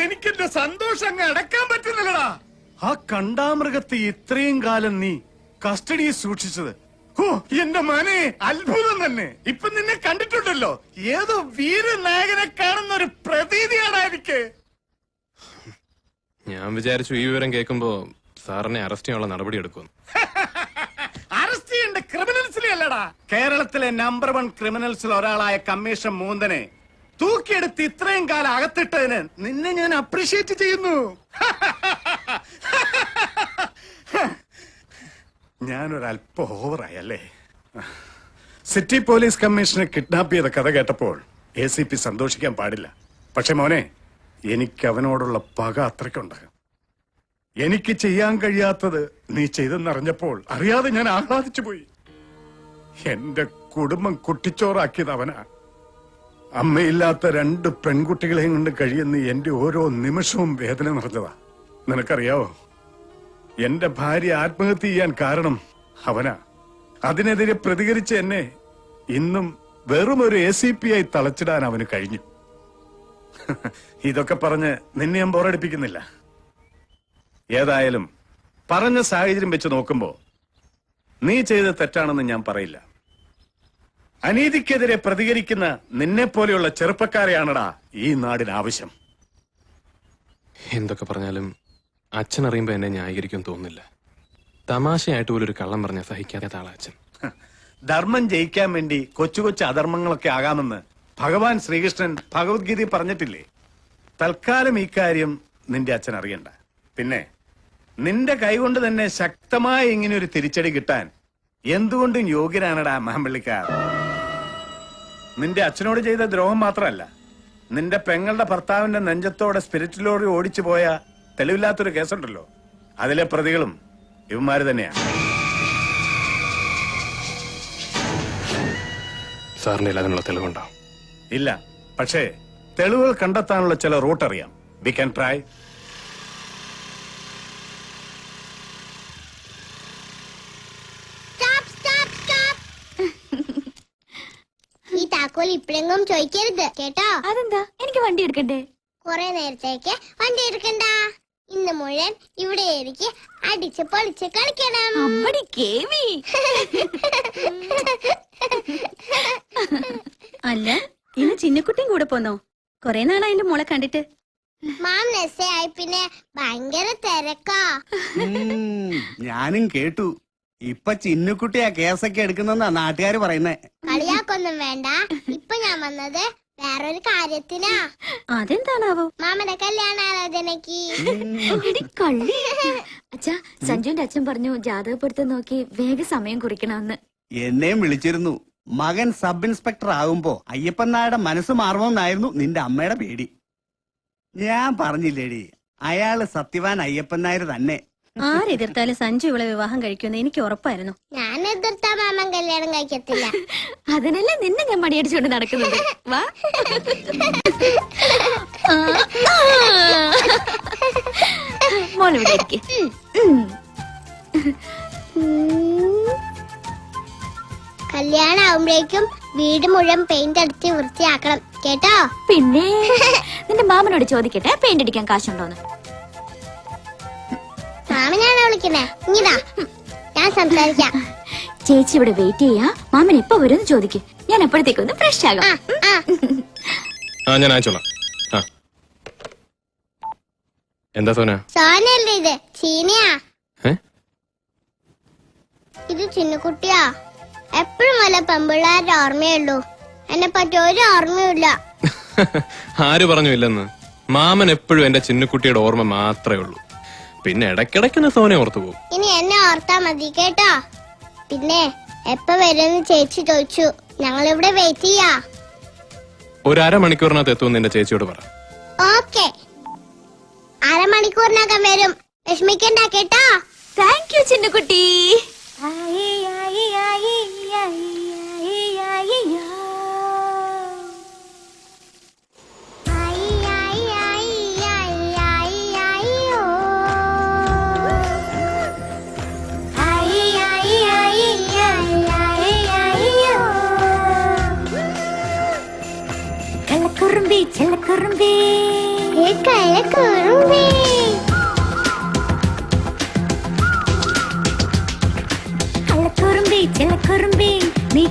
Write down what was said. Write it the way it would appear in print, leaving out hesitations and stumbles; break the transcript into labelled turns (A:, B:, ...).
A: എനിക്കെന്റെ സന്തോഷം അങ്ങ് അടക്കാൻ പറ്റുന്നില്ലടാ. ആ കണ്ടാമൃഗത്തെ ഇത്രയും കാലം നീ കസ്റ്റഡിയിൽ സൂക്ഷിച്ചത്, ഓ എന്റെ മോനെ അത്ഭുതം തന്നെ. ഇപ്പൊ നിന്നെ കണ്ടിട്ടുണ്ടല്ലോ, ഏതോ വീരനായകനെ കാണുന്ന ഒരു പ്രതീതിയാണ് എനിക്ക്.
B: ഞാൻ വിചാരിച്ചു ഈ വിവരം കേൾക്കുമ്പോ സാറിനെ അറസ്റ്റ് ചെയ്യാനുള്ള നടപടി എടുക്കും.
A: അറസ്റ്റ് ചെയ്യേണ്ട ക്രിമിനൽസിനെ അല്ലടാ, കേരളത്തിലെ നമ്പർ 1 ക്രിമിനൽസിൽ ഒരാളായ കമ്മീഷൻ മൂന്തനെ തൂക്കിയെടുത്ത് ഇത്രയും കാലം അകത്തിട്ടതിന് നിന്നെ ഞാൻ അപ്രീഷിയേറ്റ് ചെയ്യുന്നു. ഞാനൊരല്പം ഓവറായല്ലേ. സിറ്റി പോലീസ് കമ്മീഷനെ കിഡ്നാപ്പ് ചെയ്ത കഥ കേട്ടപ്പോൾ ACP സന്തോഷിക്കാൻ പാടില്ല. പക്ഷെ മോനെ, എനിക്ക് അവനോടുള്ള പക അത്രയ്ക്കുണ്ട്. എനിക്ക് ചെയ്യാൻ കഴിയാത്തത് നീ ചെയ്തെന്നറിഞ്ഞപ്പോൾ അറിയാതെ ഞാൻ ആഹ്ലാദിച്ചു പോയി. എന്റെ കുടുംബം കുട്ടിച്ചോറാക്കിയത് അവനാ. അമ്മയില്ലാത്ത 2 പെൺകുട്ടികളെയും കൊണ്ട് കഴിയുന്ന എന്റെ ഓരോ നിമിഷവും വേദന നിറഞ്ഞതാ. നിനക്കറിയാവോ, എന്റെ ഭാര്യ ആത്മഹത്യ ചെയ്യാൻ കാരണം അവനാ. അതിനെതിരെ പ്രതികരിച്ച എന്നെ ഇന്നും വെറും ഒരു ACP ആയി തളച്ചിടാൻ അവന് കഴിഞ്ഞു. ഇതൊക്കെ പറഞ്ഞ് നിന്നെ ഞാൻ ബോറടിപ്പിക്കുന്നില്ല. ഏതായാലും പറഞ്ഞ സാഹചര്യം വെച്ച് നോക്കുമ്പോ നീ ചെയ്ത തെറ്റാണെന്ന് ഞാൻ പറയില്ല. അനീതിക്കെതിരെ പ്രതികരിക്കുന്ന നിന്നെ പോലെയുള്ള ചെറുപ്പക്കാരെയാണടാ ഈ നാടിന് ആവശ്യം.
B: എന്തൊക്കെ പറഞ്ഞാലും അച്ഛൻ അറിയുമ്പോ എന്നെ ന്യായീകരിക്കും തോന്നുന്നില്ല. തമാശയായിട്ട് പോലും ഒരു കള്ളം പറഞ്ഞ സഹിക്കാത്ത ആളാ അച്ഛൻ.
A: ധർമ്മം ജയിക്കാൻ വേണ്ടി കൊച്ചു കൊച്ചു അധർമ്മങ്ങളൊക്കെ ആകാമെന്ന് ഭഗവാൻ ശ്രീകൃഷ്ണൻ ഭഗവത്ഗീതയിൽ പറഞ്ഞിട്ടില്ലേ? തൽക്കാലം ഈ കാര്യം നിന്റെ അച്ഛൻ അറിയണ്ട. പിന്നെ നിന്റെ കൈകൊണ്ട് തന്നെ ശക്തമായ ഇങ്ങനെ ഒരു തിരിച്ചടി കിട്ടാൻ എന്തുകൊണ്ടും യോഗ്യനാണടാ മാമ്പള്ളിക്കാർ. നിന്റെ അച്ഛനോട് ചെയ്ത ദ്രോഹം മാത്രമല്ല, നിന്റെ പെങ്ങളുടെ ഭർത്താവിന്റെ നെഞ്ചത്തോടെ സ്പിരിറ്റ് ലോറി ഓടിച്ചു പോയ തെളിവില്ലാത്തൊരു കേസുണ്ടല്ലോ, അതിലെ പ്രതികളും ഇവന്മാര് തന്നെയാണ്.
B: സാറിന് അതിനുള്ള തെളിവുണ്ടോ?
A: ഇല്ല, പക്ഷേ തെളിവുകൾ കണ്ടെത്താനുള്ള ചില റൂട്ട് അറിയാം. We can try.
C: ഈ താക്കോൽ ഇപ്പോഴെങ്ങും ചോദിക്കരുത് കേട്ടോ.
D: അതെന്താ? എനിക്ക് വണ്ടി എടുക്കണ്ടേ?
C: കുറെ നേരത്തേക്ക് വണ്ടി എടുക്കണ്ട. ഇന്ന് മുഴുവൻ ഇവിടെ എനിക്ക് അടിച്ച് പൊളിച്ച് കളിക്കണം.
D: അല്ല, ഇന്ന് ചിന്നക്കുട്ടിയും കൂടെ പോന്നോ? കൊറേ നാളായി എന്റെ മോളെ കണ്ടിട്ട്.
C: മാം നെസ്സയായി പിന്നെ ഭയങ്കര തിരക്കാ.
E: ഞാനും കേട്ടു. ഇപ്പൊ ചിന്നുകുട്ടിയാ കേസൊക്കെ എടുക്കുന്നെന്നാ നാട്ടുകാര് പറയുന്നേ.
C: കളിയാക്കൊന്നും വേണ്ട. ഇപ്പൊ ഞാൻ വന്നത് വേറൊരു കാര്യത്തിനാ.
D: അതെന്താണാവോ?
C: മാമന്റെ കല്യാണാലോചനക്ക്.
D: അച്ഛാ, സഞ്ജുവിന്റെ അച്ഛൻ പറഞ്ഞു ജാതകപ്പെടുത്തം നോക്കി വേഗം സമയം കുറിക്കണമെന്ന്.
E: എന്നെയും വിളിച്ചിരുന്നു. മകൻ സബ് ഇൻസ്പെക്ടർ ആകുമ്പോ അയ്യപ്പൻ നായരുടെ മനസ്സ് മാറുമെന്നായിരുന്നു നിന്റെ അമ്മയുടെ പേടി. ഞാൻ പറഞ്ഞില്ലേടി, അയാള് സത്യവാൻ അയ്യപ്പൻ നായർ തന്നെ.
D: ആരെതിർത്താലും സഞ്ജു ഇവളെ വിവാഹം കഴിക്കുമെന്ന് എനിക്ക് ഉറപ്പായിരുന്നു.
C: ഞാൻ എതിർത്താ മാമൻ കല്യാണം കഴിക്കത്തില്ല.
D: അതിനല്ലേ നിന്നെ ഞാൻ മടിയടിച്ചുകൊണ്ട് നടക്കുന്നത്. വാ മോളിവിടെ ഇരിക്ക്.
C: കല്യാണം ആവുമ്പോഴേക്കും വീട് മുഴുവൻ പെയിന്റ് അടിച്ച് വൃത്തിയാക്കണം കേട്ടോ.
D: പിന്നെ നിന്റെ മാമനോട് ചോദിക്കട്ടെ പെയിന്റ് അടിക്കാൻ കാശുണ്ടോന്ന്.
C: മാമനാണോ വിളിക്കുന്നേ? ഇങ്ങിതാ, ഞാൻ സംസാരിക്കാം.
D: ചേച്ചി ഇവിടെ വെയിറ്റ് ചെയ്യാ. മാമൻ എപ്പോ വരും ചോദിക്കും. ഞാൻ എപ്പോഴത്തേക്കൊന്ന് ഫ്രഷ് ആകും.
B: ഞാൻ അയച്ചോളാം. എന്താ സോന?
C: സോനല്ലേ ഇത്? ചീനയാ. ഇത് ചിന്നുകുട്ടിയാ. എപ്പോഴും വല്ല പെമ്പിള്ളാരുടെ ഓർമ്മയുള്ളൂ. എന്നെ പറ്റി ഒരു ഓർമ്മയില്ല.
B: ആര് പറഞ്ഞു ഇല്ലെന്ന്? മാമൻ എപ്പോഴും എന്റെ ചിന്നുകുട്ടിയുടെ ഓർമ്മ മാത്രമേ ഉള്ളൂ. പിന്നെ ഇടയ്ക്കിടയ്ക്ക് സോനെ ഓർത്തു പോകും.
C: ഇനി എന്നെ ഓർത്താ മതി കേട്ടോ. പിന്നെ എപ്പ വരുമെന്ന് ചേച്ചി ചോദിച്ചു. ഞങ്ങളിവിടെ വെയിറ്റ് ചെയ്യാ.
B: ഒരു അരമണിക്കൂറിനകത്ത് എത്തുമെന്ന് എന്റെ ചേച്ചിയോട് പറ.
C: ഓക്കെ, അരമണിക്കൂറിനകം വരും. വിഷമിക്കണ്ട കേട്ടോ.
D: താങ്ക് യു ചിന്നുകുട്ടി.
F: ചെല്ലക്കുറുമ്പേ
C: കലക്കുറുമ്പേ
F: ചെല്ലക്കുറുമ്പേ നീ